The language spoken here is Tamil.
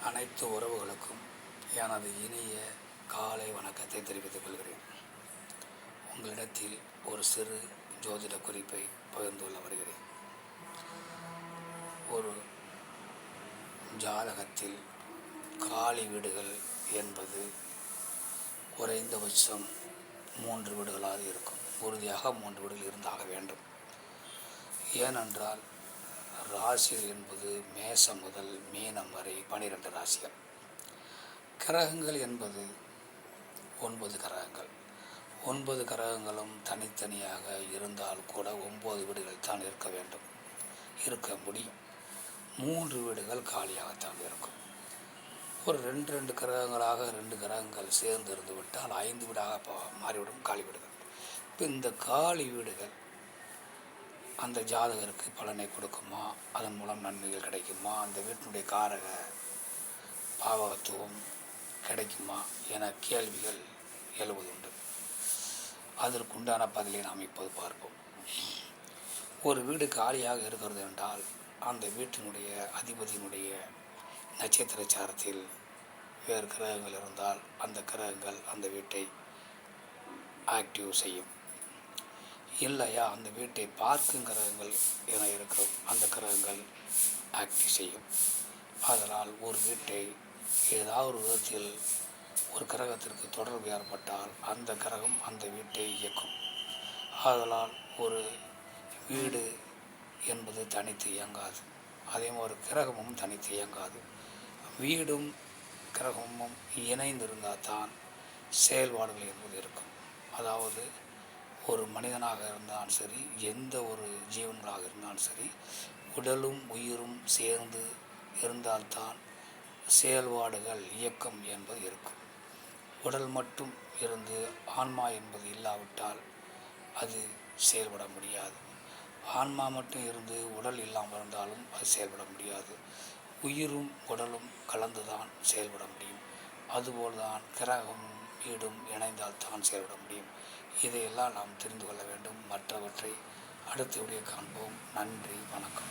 அனைத்து உறவுகளுக்கும் எனது இனிய காலை வணக்கத்தை தெரிவித்துக் கொள்கிறேன். உங்களிடத்தில் ஒரு சிறு ஜோதிட குறிப்பை பகிர்ந்து கொள்ள வருகிறேன். ஒரு ஜாதகத்தில் காலி வீடுகள் என்பது குறைந்தபட்சம் 3 வீடுகளாக இருக்கும். உறுதியாக 3 வீடுகள் இருந்தாக வேண்டும். ஏனென்றால் ராசிகள் என்பது மேசம் முதல் மீனம் வரை 12 ராசிகள். கிரகங்கள் என்பது 9 கிரகங்கள். 9 கிரகங்களும் தனித்தனியாக இருந்தால் கூட 9 வீடுகள் தான் இருக்க முடியும். 3 வீடுகள் காலியாகத்தான் இருக்கும். ஒரு 2 கிரகங்களாக 2 கிரகங்கள் சேர்ந்து இருந்து விட்டால் 5 வீடாக மாறிவிடும் காலி வீடுகள். இப்போ இந்த காலி வீடுகள் அந்த ஜாதகருக்கு பலனை கொடுக்குமா, அதன் மூலம் நன்மைகள் கிடைக்குமா, அந்த வீட்டினுடைய காரக பாவகத்துவம் கிடைக்குமா என கேள்விகள் எழுவதுண்டு. அதற்குண்டான பதிலை நாம் இப்போது பார்ப்போம். ஒரு வீடு காலியாக இருக்கிறது என்றால் அந்த வீட்டினுடைய அதிபதியினுடைய நட்சத்திர சாரத்தில் வேறு கிரகங்கள் இருந்தால் அந்த கிரகங்கள் அந்த வீட்டை ஆக்டிவ் செய்யும். இல்லையா அந்த வீட்டை பார்க்கும் கிரகங்கள் என இருக்கும் அந்த கிரகங்கள் ஆக்டிவ் செய்யும். அதனால் ஒரு வீட்டை ஏதாவது ஒரு விதத்தில் ஒரு கிரகத்திற்கு தொடர்பு ஏற்பட்டால் அந்த கிரகம் அந்த வீட்டை இயக்கும். ஆதலால் ஒரு வீடு என்பது தனித்து இயங்காது. அதே மாதிரி கிரகமும் தனித்து இயங்காது. வீடும் கிரகமும் இணைந்திருந்தால் தான் செயல்பாடுகள் என்பது இருக்கும். அதாவது ஒரு மனிதனாக இருந்தாலும் சரி, எந்த ஒரு ஜீவன்களாக இருந்தாலும் சரி, உடலும் உயிரும் சேர்ந்து இருந்தால்தான் செயல்பாடுகள் இயக்கம் என்பது இருக்கும். உடல் மட்டும் இருந்து ஆன்மா என்பது இல்லாவிட்டால் அது செயல்பட முடியாது. ஆன்மா மட்டும் இருந்து உடல் இல்லாமல் இருந்தாலும் அது செயல்பட முடியாது. உயிரும் உடலும் கலந்துதான் செயல்பட முடியும். அதுபோல்தான் கிரகமும் வீடும் இணைந்தால் தான் செயல்பட முடியும். இதையெல்லாம் நாம் தெரிந்து கொள்ள வேண்டும். மற்றவற்றை அடுத்த வீடியோ காண்போம். நன்றி, வணக்கம்.